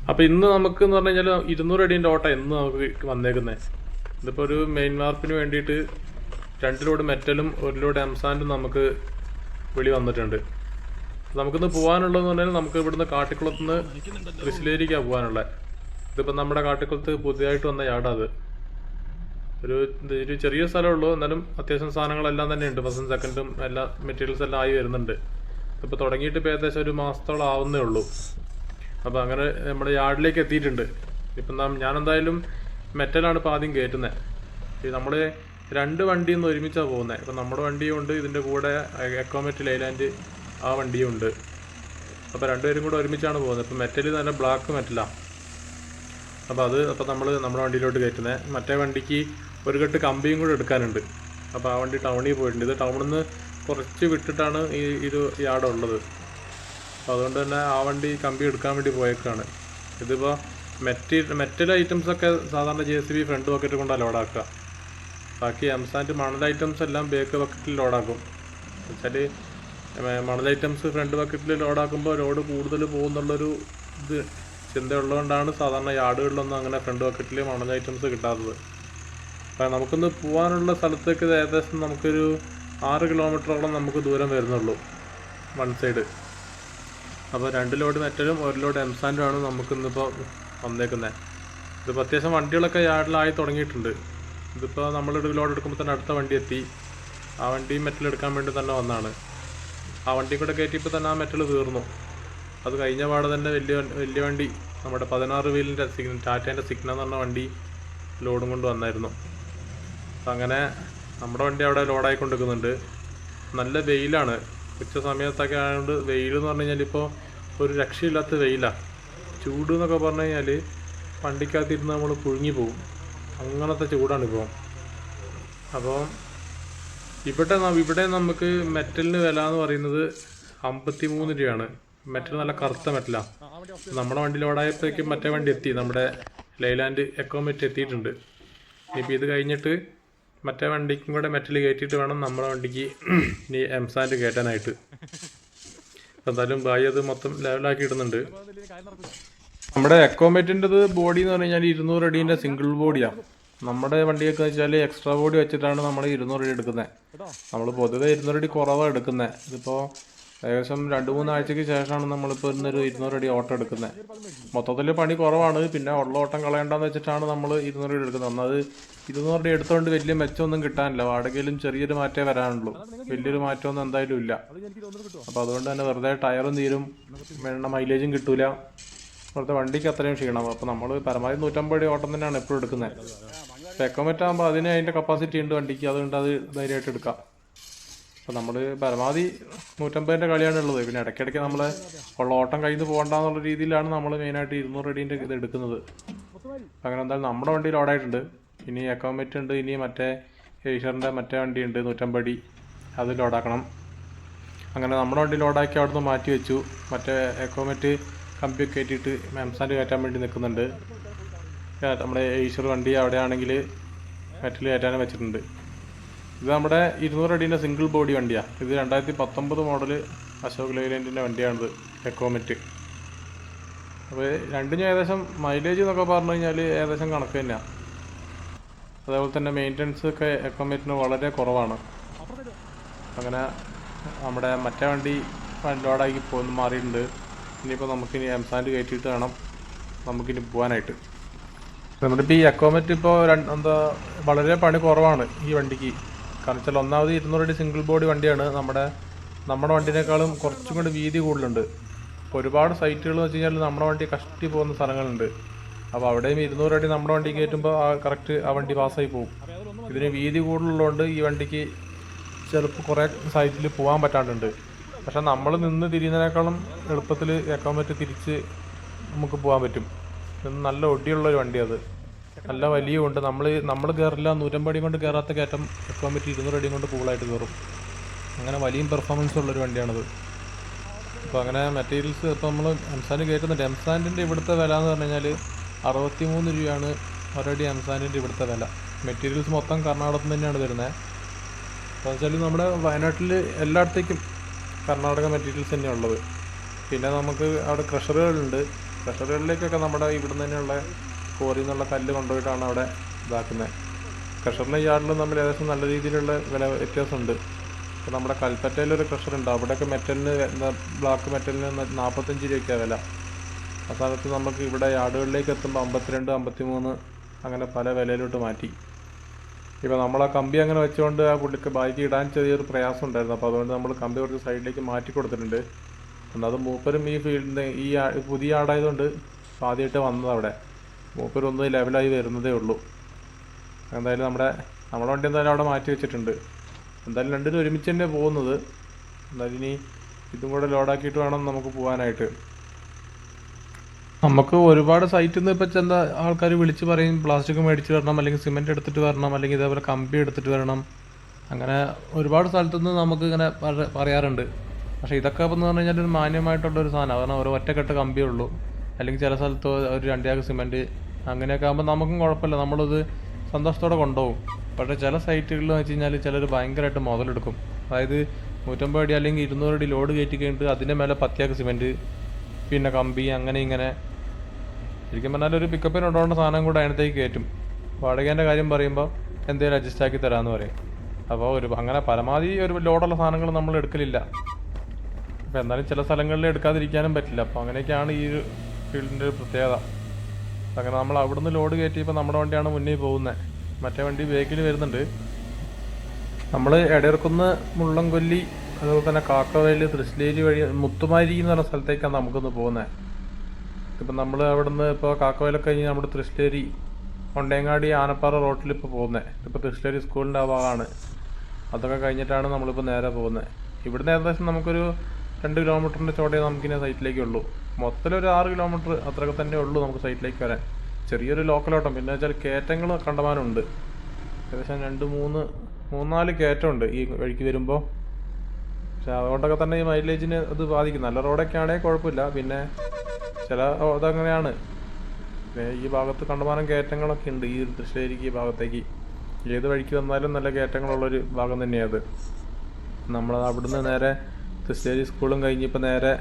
അപ്പോൾ ഇന്ന് നമുക്ക് എന്ന് പറഞ്ഞു കഴിഞ്ഞാൽ 200 അടീൻ്റെ ഓട്ടം ഇന്ന് നമുക്ക് വന്നേക്കുന്നത്. ഇതിപ്പോൾ ഒരു മെയിൻ വാർപ്പിന് വേണ്ടിയിട്ട് 2 ലോഡ് മെറ്റലും 1 ലോഡ് എംസാൻഡും നമുക്ക് വെളി വന്നിട്ടുണ്ട്. നമുക്കിന്ന് പോകാനുള്ളതെന്ന് പറഞ്ഞാൽ നമുക്ക് ഇവിടുന്ന് കാട്ടിക്കുളത്ത് നിന്ന് തൃശ്ശിലേരിക്കാണ് പോകാനുള്ളത്. ഇതിപ്പോൾ നമ്മുടെ കാട്ടിക്കുളത്ത് പുതിയതായിട്ട് വന്ന യാർഡാണ് അത്. ഒരു ചെറിയ സ്ഥലമുള്ളൂ, എന്നാലും അത്യാവശ്യം സാധനങ്ങളെല്ലാം തന്നെ ഉണ്ട്. ഫസ്റ്റും സെക്കൻഡും എല്ലാ മെറ്റീരിയൽസ് എല്ലാം ആയി വരുന്നുണ്ട്. ഇപ്പോൾ തുടങ്ങിയിട്ട് ഇപ്പോൾ ഏകദേശം ഒരു മാസത്തോളം ആവുന്നേ ഉള്ളൂ. അപ്പോൾ അങ്ങനെ നമ്മുടെ യാർഡിലേക്ക് എത്തിയിട്ടുണ്ട്. ഇപ്പം ഞാനെന്തായാലും മെറ്റലാണ് ഇപ്പോൾ ആദ്യം കയറ്റുന്നത്. നമ്മൾ 2 വണ്ടിയിൽ നിന്ന് ഒരുമിച്ചാണ് പോകുന്നത്. ഇപ്പം നമ്മുടെ വണ്ടിയും ഉണ്ട്, ഇതിൻ്റെ കൂടെ എക്കോമെറ്റ് ലൈലാൻഡ് ആ വണ്ടിയും ഉണ്ട്. അപ്പോൾ 2 പേരും കൂടെ ഒരുമിച്ചാണ് പോകുന്നത്. ഇപ്പം മെറ്റൽ നല്ല ബ്ലാക്ക് മെറ്റലാണ്. അപ്പോൾ നമ്മൾ നമ്മുടെ വണ്ടിയിലോട്ട് കയറ്റുന്നത്. മറ്റേ വണ്ടിക്ക് ഒരു കെട്ട് കമ്പിയും കൂടെ എടുക്കാനുണ്ട്. അപ്പോൾ ആ വണ്ടി ടൗണിൽ പോയിട്ടുണ്ട്. ഇത് ടൗണിൽ നിന്ന് കുറച്ച് വിട്ടിട്ടാണ് ഈ യാർഡ് ഉള്ളത്. അപ്പോൾ അതുകൊണ്ട് തന്നെ ആ വണ്ടി കമ്പി എടുക്കാൻ വേണ്ടി പോയേക്കാണ്. ഇതിപ്പോൾ മെറ്റൽ ഐറ്റംസൊക്കെ സാധാരണ JCB ഫ്രണ്ട് ബക്കറ്റ് കൊണ്ടാണ് ലോഡാക്കുക. ബാക്കി എംസാൻഡ് മണൽ ഐറ്റംസ് എല്ലാം ബാക്ക് ബക്കറ്റിൽ ലോഡാക്കും. വെച്ചാൽ മണൽ ഐറ്റംസ് ഫ്രണ്ട് ബക്കറ്റിൽ ലോഡാക്കുമ്പോൾ ലോഡ് കൂടുതൽ പോകുന്നുള്ളൊരു ചിന്തയുള്ളതുകൊണ്ടാണ് സാധാരണ യാർഡുകളിലൊന്നും അങ്ങനെ ഫ്രണ്ട് ബക്കറ്റിൽ മണൽ ഐറ്റംസ് കിട്ടാത്തത്. അപ്പോൾ നമുക്കൊന്ന് പോകാനുള്ള സ്ഥലത്തേക്ക് ഏകദേശം നമുക്കൊരു 6 കിലോമീറ്ററോളം നമുക്ക് ദൂരം വരുന്നുള്ളൂ വൺ സൈഡ്. അപ്പോൾ 2 ലോഡ് മെറ്റലും 1 ലോഡ് എംസാൻഡുമാണ് നമുക്കിന്നിപ്പോൾ വന്നേക്കുന്നത്. ഇതിപ്പോൾ അത്യാവശ്യം വണ്ടികളൊക്കെ യാർഡിലായി തുടങ്ങിയിട്ടുണ്ട്. ഇതിപ്പോൾ നമ്മളൊരു ലോഡ് എടുക്കുമ്പോൾ തന്നെ അടുത്ത വണ്ടി എത്തി. ആ വണ്ടി മെറ്റൽ എടുക്കാൻ വേണ്ടി തന്നെ വന്നതാണ്. ആ വണ്ടി കൂടെ കയറ്റിയപ്പോൾ തന്നെ ആ മെറ്റൽ തീർന്നു. അത് കഴിഞ്ഞ പാടെ തന്നെ വലിയ വണ്ടി നമ്മുടെ 16 വീലിൻ്റെ ടാറ്റേൻ്റെ സിഗ്ന എന്ന് പറഞ്ഞ വണ്ടി ലോഡും കൊണ്ട് വന്നായിരുന്നു. അപ്പം അങ്ങനെ നമ്മുടെ വണ്ടി അവിടെ ലോഡായിക്കൊണ്ടിരിക്കുന്നുണ്ട്. നല്ല വെയിലാണ്, ഉച്ച സമയത്തൊക്കെ ആയതുകൊണ്ട്. വെയിൽ എന്ന് പറഞ്ഞു കഴിഞ്ഞാൽ ഇപ്പോൾ ഒരു രക്ഷയില്ലാത്ത വെയിലാണ്. ചൂട് എന്നൊക്കെ പറഞ്ഞു കഴിഞ്ഞാൽ വണ്ടിക്കകത്തിരുന്ന് നമ്മൾ പുഴുങ്ങി പോകും, അങ്ങനത്തെ ചൂടാണിപ്പോൾ. അപ്പോൾ ഇവിടെ നമുക്ക് മെറ്റലിന് വില എന്ന് പറയുന്നത് 53 രൂപയാണ്. മെറ്റൽ നല്ല കറുത്ത മെറ്റലാണ്. നമ്മുടെ വണ്ടി ലോഡായപ്പോഴേക്കും മറ്റേ വണ്ടി എത്തി, നമ്മുടെ ലൈലാൻഡ് എക്കോമെറ്റ് എത്തിയിട്ടുണ്ട്. ഇനിയിപ്പോൾ ഇത് കഴിഞ്ഞിട്ട് മറ്റേ വണ്ടിക്കും കൂടെ മെറ്റൽ കയറ്റിയിട്ട് വേണം നമ്മുടെ വണ്ടിക്ക് ഇനി എംസാൻഡ് കയറ്റാനായിട്ട്. എന്തായാലും ബായി അത് മൊത്തം ലെവലാക്കി ഇടുന്നുണ്ട്. നമ്മുടെ എക്കോമെറ്റിൻ്റെത് ബോഡി എന്ന് പറഞ്ഞു കഴിഞ്ഞാൽ 200 അടീൻ്റെ സിംഗിൾ ബോഡിയാണ്. നമ്മുടെ വണ്ടിയൊക്കെ വെച്ചാൽ എക്സ്ട്രാ ബോഡി വെച്ചിട്ടാണ് നമ്മൾ 200 അടി എടുക്കുന്നത്. നമ്മൾ പൊതുവെ 200 അടി കുറവാണ് എടുക്കുന്നത്. ഇതിപ്പോൾ ഏകദേശം 2-3 ആഴ്ചയ്ക്ക് ശേഷമാണ് നമ്മളിപ്പോൾ ഇന്നൊരു 200 അടി ഓട്ടം എടുക്കുന്നത്. മൊത്തത്തിൽ പണി കുറവാണ്, പിന്നെ ഉള്ള ഓട്ടം കളയണ്ടെന്ന് വെച്ചിട്ടാണ് നമ്മൾ 200 അടി എടുക്കുന്നത്. ഒന്നത് 200 അടി എടുത്തുകൊണ്ട് വലിയ മെച്ചമൊന്നും കിട്ടാനില്ല. വാടകയിലും ചെറിയൊരു മാറ്റമേ വരാനുള്ളൂ, വലിയൊരു മാറ്റമൊന്നും എന്തായാലും ഇല്ല. അപ്പോൾ അതുകൊണ്ട് തന്നെ വെറുതെ ടയറും തീരും, മൈലേജും കിട്ടൂല, വെറുതെ വണ്ടിക്ക് അത്രയും ക്ഷീണം. അപ്പോൾ നമ്മൾ പരമാവധി 150 അടി ഓട്ടം തന്നെയാണ് എപ്പോഴും എടുക്കുന്നത്. അപ്പോൾ എക്കോമെറ്റ് ആകുമ്പോൾ അതിൻ്റെ കപ്പാസിറ്റി ഉണ്ട് വണ്ടിക്ക്, അതുകൊണ്ട് അത് ധൈര്യമായിട്ട് എടുക്കാം. അപ്പോൾ നമ്മൾ പരമാവധി 150ൻ്റെ കളിയാണ് ഉള്ളത്. പിന്നെ ഇടയ്ക്കിടയ്ക്ക് നമ്മൾ ഉള്ള ഓട്ടം കയ്യിൽ നിന്ന് പോകണ്ടെന്നുള്ള രീതിയിലാണ് നമ്മൾ മെയിനായിട്ട് 200 അടീൻ്റെ ഇത് എടുക്കുന്നത്. അങ്ങനെ എന്തായാലും നമ്മുടെ വണ്ടി ലോഡായിട്ടുണ്ട്. ഇനി എക്കോമെറ്റ് ഉണ്ട്, ഇനി മറ്റേ ഏഷ്യറിൻ്റെ മറ്റേ വണ്ടി ഉണ്ട് 150 അടി, അത് ലോഡാക്കണം. അങ്ങനെ നമ്മുടെ വണ്ടി ലോഡാക്കി അവിടെ നിന്ന് മാറ്റി വെച്ചു. മറ്റേ എക്കോമെറ്റ് കമ്പിയൊക്കെ കയറ്റിയിട്ട് എംസാൻഡ് കയറ്റാൻ വേണ്ടി നിൽക്കുന്നുണ്ട്. നമ്മുടെ ഏഷ്യർ വണ്ടി അവിടെയാണെങ്കിൽ മെറ്റൽ കയറ്റാനും വെച്ചിട്ടുണ്ട്. ഇത് നമ്മുടെ 200 അടീൻ്റെ സിംഗിൾ ബോഡി വണ്ടിയാണ്. ഇത് 2019 മോഡൽ അശോക് ലൈലാൻഡിൻ്റെ വണ്ടിയാണിത്, എക്കോമെറ്റ്. അപ്പോൾ രണ്ടിനും ഏകദേശം മൈലേജ് എന്നൊക്കെ പറഞ്ഞു കഴിഞ്ഞാൽ ഏകദേശം കണക്ക് തന്നെയാണ്. അതേപോലെ തന്നെ മെയിൻ്റനൻസ് ഒക്കെ എക്കോമെറ്റിന് വളരെ കുറവാണ്. അങ്ങനെ നമ്മുടെ മറ്റേ വണ്ടി ലോഡാക്കി മാറിയിട്ടുണ്ട്. ഇനിയിപ്പോൾ നമുക്കിനി എംസാൻഡ് കയറ്റിയിട്ട് വേണം നമുക്കിനി പോകാനായിട്ട്. നമ്മുടെ ഇപ്പോൾ ഈ എക്കോമെറ്റ് ഇപ്പോൾ വളരെ പണി കുറവാണ് ഈ വണ്ടിക്ക്. കാരണം വെച്ചാൽ ഒന്നാമത് 200 അടി സിംഗിൾ ബോഡി വണ്ടിയാണ്. നമ്മുടെ വണ്ടിനേക്കാളും കുറച്ചും കൂടി വീതി കൂടുതലുണ്ട്. ഇപ്പോൾ ഒരുപാട് സൈറ്റുകൾ എന്ന് വെച്ച് കഴിഞ്ഞാൽ നമ്മുടെ വണ്ടി കഷ്ടി പോകുന്ന സ്ഥലങ്ങളുണ്ട്. അപ്പോൾ അവിടെയും 200 അടി നമ്മുടെ വണ്ടി കയറ്റുമ്പോൾ കറക്റ്റ് ആ വണ്ടി പാസ്സായി പോകും. ഇതിന് വീതി കൂടുതലുള്ളതുകൊണ്ട് ഈ വണ്ടിക്ക് ചിലപ്പോൾ കുറേ സൈറ്റിൽ പോകാൻ പറ്റാണ്ടുണ്ട്. പക്ഷേ നമ്മൾ നിന്ന് തിരിയുന്നതിനേക്കാളും എളുപ്പത്തിൽ എക്കോമെറ്റ് തിരിച്ച് നമുക്ക് പോകാൻ പറ്റും. നല്ല ഒടിയുള്ളൊരു വണ്ടി, അത് നല്ല വലിയ ഉണ്ട്. നമ്മൾ കയറില്ല, 150 അടി കൊണ്ട് കയറാത്ത കയറ്റം എക്കോമെറ്റ് 200 അടി കൊണ്ട് കൂളായിട്ട് കയറും. അങ്ങനെ വലിയ പെർഫോമൻസ് ഉള്ളൊരു വണ്ടിയാണത്. അപ്പോൾ അങ്ങനെ മെറ്റീരിയൽസ് ഇപ്പോൾ നമ്മൾ എംസാൻഡ് കയറ്റുന്നുണ്ട്. എംസാൻഡിൻ്റെ ഇവിടുത്തെ വില എന്ന് പറഞ്ഞു കഴിഞ്ഞാൽ 63 രൂപയാണ് ഒരടി എംസാൻഡിൻ്റെ ഇവിടുത്തെ വില. മെറ്റീരിയൽസ് മൊത്തം കർണാടകത്തിൽ തന്നെയാണ് വരുന്നത്. അപ്പോൾ വെച്ചാൽ നമ്മുടെ വയനാട്ടിൽ എല്ലായിടത്തേക്കും കർണാടക മെറ്റീരിയൽസ് തന്നെയാണ് ഉള്ളത്. പിന്നെ നമുക്ക് അവിടെ ക്രഷറുകളുണ്ട്. ക്രഷറുകളിലേക്കൊക്കെ നമ്മുടെ ഇവിടുന്ന് തന്നെയുള്ള കോറിയിൽ നിന്നുള്ള കല്ല് കൊണ്ടുപോയിട്ടാണ് അവിടെ ഇതാക്കുന്നത്. ക്രഷറിലും യാർഡിലും തമ്മിൽ ഏകദേശം നല്ല രീതിയിലുള്ള വില വ്യത്യാസമുണ്ട്. ഇപ്പോൾ നമ്മുടെ കൽപ്പറ്റയിലൊരു ക്രഷറുണ്ട്, അവിടെയൊക്കെ മെറ്റലിന് ബ്ലാക്ക് മെറ്റലിന് 45 രൂപയ്ക്കാണ് വില. ആ സ്ഥാനത്ത് നമുക്ക് ഇവിടെ യാർഡുകളിലേക്ക് എത്തുമ്പോൾ 52, 53 അങ്ങനെ പല വിലയിലോട്ട് മാറ്റി. ഇപ്പോൾ നമ്മൾ ആ കമ്പി അങ്ങനെ വെച്ചുകൊണ്ട് ആ പുള്ളിക്ക് ബാക്കി ഇടാൻ ചെറിയൊരു പ്രയാസം ഉണ്ടായിരുന്നു. അപ്പോൾ അതുകൊണ്ട് നമ്മൾ കമ്പി കുറച്ച് സൈഡിലേക്ക് മാറ്റി കൊടുത്തിട്ടുണ്ട്. എന്നാൽ അത് മൂപ്പരും ഈ ഫീൽഡിന് ഈ പുതിയ ആടായതുകൊണ്ട് ആദ്യമായിട്ട് വന്നത് അവിടെ മൂപ്പരൊന്ന് ലെവലായി വരുന്നതേ ഉള്ളൂ. എന്തായാലും നമ്മുടെ വണ്ടി എന്തായാലും അവിടെ മാറ്റി വെച്ചിട്ടുണ്ട്. എന്തായാലും രണ്ടിനും ഒരുമിച്ച് തന്നെ പോകുന്നത്. എന്തായാലും ഇനി ഇതും കൂടെ ലോഡാക്കിയിട്ട് വേണം നമുക്ക് പോകാനായിട്ട്. നമുക്ക് ഒരുപാട് സൈറ്റിൽ നിന്ന് ഇപ്പോൾ ചെന്ന ആൾക്കാർ വിളിച്ച് പറയും പ്ലാസ്റ്റിക് മേടിച്ച് വരണം, അല്ലെങ്കിൽ സിമെൻറ്റ് എടുത്തിട്ട് വരണം, അല്ലെങ്കിൽ ഇതേപോലെ കമ്പി എടുത്തിട്ട് വരണം. അങ്ങനെ ഒരുപാട് സ്ഥലത്തുനിന്ന് നമുക്ക് ഇങ്ങനെ പറയാറുണ്ട്. പക്ഷേ ഇതൊക്കെ എന്ന് പറഞ്ഞു കഴിഞ്ഞാൽ ഒരു മാന്യമായിട്ടുള്ളൊരു സാധനമാണ്. കാരണം ഒരു ഒറ്റക്കെട്ട് കമ്പിയേ ഉള്ളൂ, അല്ലെങ്കിൽ ചില സ്ഥലത്ത് ഒരു 2 ചാക്ക് സിമെൻറ്റ് അങ്ങനെയൊക്കെ ആകുമ്പോൾ നമുക്കും കുഴപ്പമില്ല, നമ്മളത് സന്തോഷത്തോടെ കൊണ്ടുപോകും. പക്ഷേ ചില സൈറ്റുകളിൽ വെച്ച് കഴിഞ്ഞാൽ ചിലർ ഭയങ്കരമായിട്ട് മുതലെടുക്കും. അതായത് 150 അടി അല്ലെങ്കിൽ 200 അടി ലോഡ് കയറ്റി കഴിഞ്ഞിട്ട് അതിൻ്റെ മേലെ 10 ചാക്ക് സിമെൻറ്റ്, പിന്നെ കമ്പി, അങ്ങനെ ഇങ്ങനെ. ശരിക്കും പറഞ്ഞാൽ ഒരു പിക്കപ്പിന് കൊണ്ടുപോകേണ്ട സാധനം കൂടെ അതിനകത്തേക്ക് കയറ്റും. വാടകേൻ്റെ കാര്യം പറയുമ്പോൾ എന്തെങ്കിലും അഡ്ജസ്റ്റ് ആക്കി തരാമെന്ന് പറയും. അപ്പോൾ അങ്ങനെ പരമാവധി ഒരു ലോഡുള്ള സാധനങ്ങൾ നമ്മൾ എടുക്കലില്ല. അപ്പോൾ എന്നാലും ചില സ്ഥലങ്ങളിൽ എടുക്കാതിരിക്കാനും പറ്റില്ല. അപ്പോൾ അങ്ങനെയൊക്കെയാണ് ഈ ഒരു ഫീൽഡിൻ്റെ ഒരു പ്രത്യേകത. അങ്ങനെ നമ്മൾ അവിടുന്ന് ലോഡ് കയറ്റിയപ്പോൾ നമ്മുടെ വണ്ടിയാണ് മുന്നിൽ പോകുന്നത്, മറ്റേ വണ്ടി ബേക്കിൽ വരുന്നുണ്ട്. നമ്മൾ എടയർക്കുന്ന്, മുള്ളംകൊല്ലി, അതുപോലെ തന്നെ കാക്കവയൽ, തൃശ്ശേരി വഴി മുത്തുമാരി എന്ന് പറഞ്ഞ സ്ഥലത്തേക്കാണ് നമുക്കൊന്ന് പോകുന്നത്. ഇപ്പം നമ്മൾ അവിടുന്ന് ഇപ്പോൾ കാക്കവയലൊക്കെ കഴിഞ്ഞ് നമ്മുടെ തൃശ്ശേരി, കൊണ്ടേങ്ങാടി, ആനപ്പാറ റോട്ടിൽ ഇപ്പോൾ പോകുന്നത്. ഇപ്പോൾ തൃശ്ശേരി സ്കൂളിൻ്റെ ആ ഭാഗമാണ്. അതൊക്കെ കഴിഞ്ഞിട്ടാണ് നമ്മളിപ്പോൾ നേരെ പോകുന്നത്. ഇവിടുന്ന് ഏകദേശം നമുക്കൊരു 2 കിലോമീറ്ററിൻ്റെ ചോടേ നമുക്കിനി സൈറ്റിലേക്കുള്ളൂ. മൊത്തത്തിലൊരു 6 കിലോമീറ്റർ അത്രയൊക്കെ തന്നെ ഉള്ളൂ നമുക്ക് സൈറ്റിലേക്ക് വരാൻ. ചെറിയൊരു ലോക്കലോട്ടം, പിന്നെ വെച്ചാൽ കയറ്റങ്ങൾ കണ്ടമാനമുണ്ട്. ഏകദേശം 3-4 കയറ്റമുണ്ട് ഈ വഴിക്ക് വരുമ്പോൾ. പക്ഷെ അതുകൊണ്ടൊക്കെ തന്നെ ഈ മൈലേജിന് അത് ബാധിക്കും. നല്ല റോഡൊക്കെ ആണെങ്കിൽ കുഴപ്പമില്ല, പിന്നെ ചില അതങ്ങനെയാണ്. ഈ ഭാഗത്ത് കണ്ടമാനം കയറ്റങ്ങളൊക്കെ ഉണ്ട്. ഈ തൃശ്ശേരിക്ക് ഈ ഭാഗത്തേക്ക് ഏത് വഴിക്ക് വന്നാലും നല്ല കയറ്റങ്ങളുള്ളൊരു ഭാഗം തന്നെയാണ്. നമ്മൾ അവിടുന്ന് നേരെ തൃശ്ശേരി സ്കൂളും കഴിഞ്ഞിപ്പോൾ നേരെ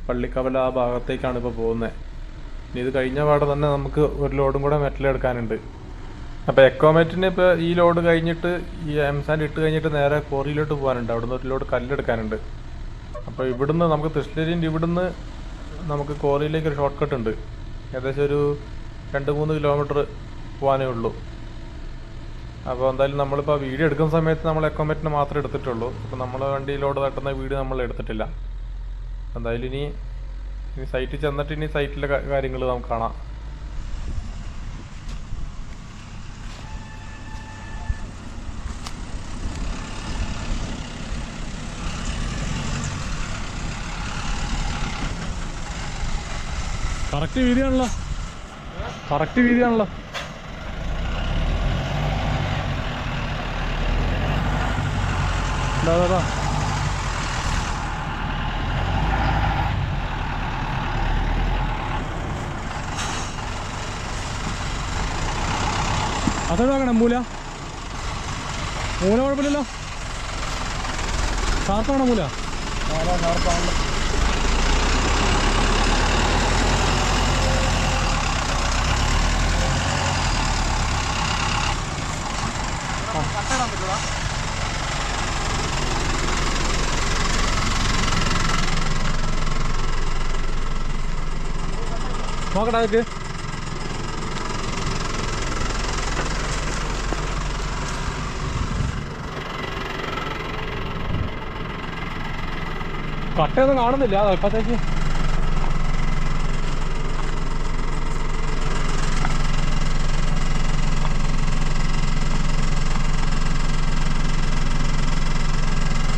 പള്ളിക്കവല ആ ഭാഗത്തേക്കാണ് ഇപ്പോൾ പോകുന്നത്. ഇനി ഇത് കഴിഞ്ഞ പാടെ തന്നെ നമുക്ക് ഒരു ലോഡും കൂടെ മെറ്റലെടുക്കാനുണ്ട്. അപ്പോൾ എക്കോമെറ്റിന് ഇപ്പോൾ ഈ ലോഡ് കഴിഞ്ഞിട്ട് ഈ എംസാൻഡ് ഇട്ട് കഴിഞ്ഞിട്ട് നേരെ കോറിയിലോട്ട് പോകാനുണ്ട്. അവിടുന്ന് ഒരു ലോഡ് കല്ലെടുക്കാനുണ്ട്. അപ്പോൾ ഇവിടുന്ന് നമുക്ക് തൃശ്ശേരിൻ്റെ ഇവിടുന്ന് നമുക്ക് കോറിയിലേക്ക് ഒരു ഷോർട്ട് കട്ട് ഉണ്ട്. ഏകദേശം ഒരു 2-3 കിലോമീറ്റർ പോകാനേ ഉള്ളൂ. അപ്പോൾ എന്തായാലും നമ്മളിപ്പോൾ വീഡിയോ എടുക്കുന്ന സമയത്ത് നമ്മൾ എക്കോമെറ്റിന് മാത്രമേ എടുത്തിട്ടുള്ളൂ. അപ്പോൾ നമ്മളെ വണ്ടിയിലോട് തട്ടുന്ന വീഡിയോ നമ്മൾ എടുത്തിട്ടില്ല. എന്തായാലും ഇനി സൈറ്റിൽ ചെന്നിട്ട് ഇനി സൈറ്റിലെ കാര്യങ്ങൾ നമുക്ക് കാണാം. കറക്റ്റ് വീതിയാണല്ലോ. അതാ അതൊഴിവാക്കണം. മൂല കുഴപ്പമില്ലല്ലോ. ഷാർപ്പാണോ മൂല? ഷാർപ്പാണല്ലോ. നോക്കട്ടെ അതൊക്കെ. കട്ടയൊന്നും കാണുന്നില്ല ഇപ്പത്തേക്ക്.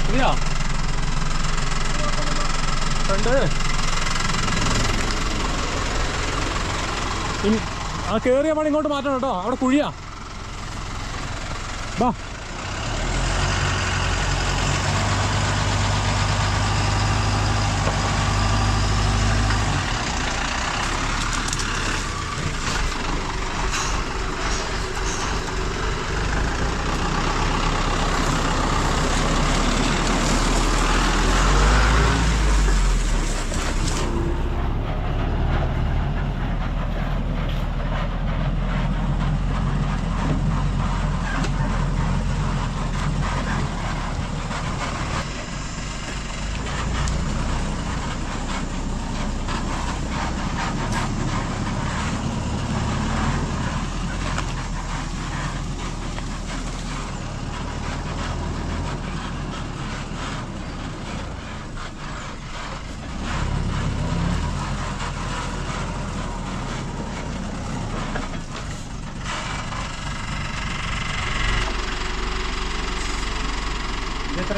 ശരിയാ ഫ്രണ്ട് ആ കയറിയ പണി ഇങ്ങോട്ട് മാറ്റണം കേട്ടോ. അവിടെ കുഴിയാ. ബാ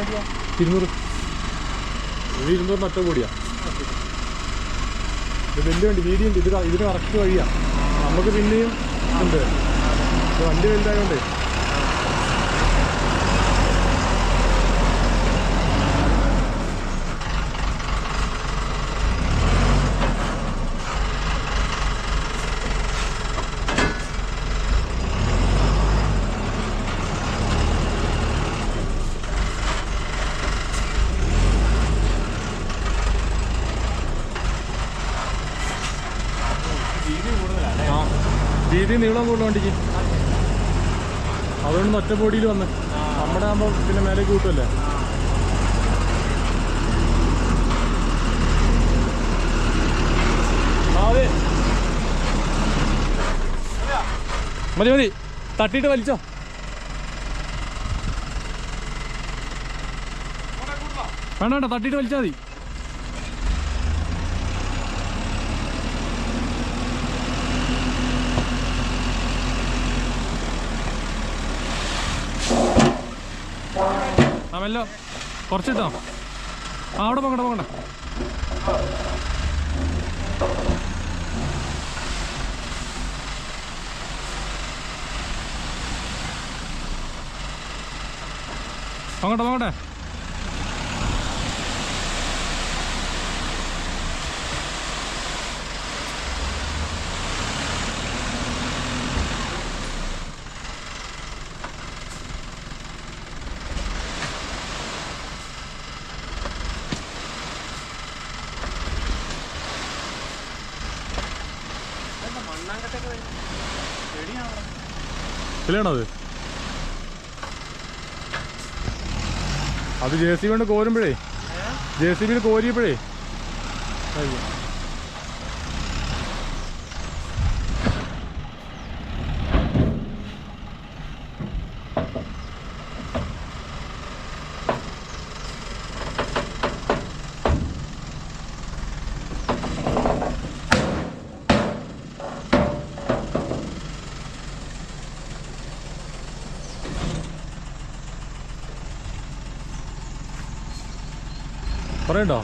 200. ഇത് 200 ഒറ്റ കൂടിയാ. ഇത് വലിയ വണ്ടി വീതിയുണ്ട്. ഇതിന് കറക്റ്റ് വഴിയാ. നമുക്ക് പിന്നെയും ഉണ്ട്. വണ്ടി വലുതായതുകൊണ്ട് വീതി നീളം കൂടുതൽ വണ്ടിക്ക്. അതുകൊണ്ട് ഒറ്റ ബോഡിയിൽ വന്ന് നമ്മുടെ ആകുമ്പോൾ പിന്നെ മേലെ കൂട്ടുമല്ലേ. മതി മതി, തട്ടിയിട്ട് വലിച്ചോ. വേണ്ട വേണ്ട, തട്ടിയിട്ട് വലിച്ചാൽ മതി. ആ മെല്ലോ കുറച്ചിട്ടോ. ആ അവിടെ പോകണ്ട പോകണ്ട. പോകട്ടെ പോകട്ടെ. ശരിയാണോ അത് JCB കൊണ്ട് കോരുമ്പോഴേ, JCB കോരിയപ്പോഴേ പറയണ്ടോ.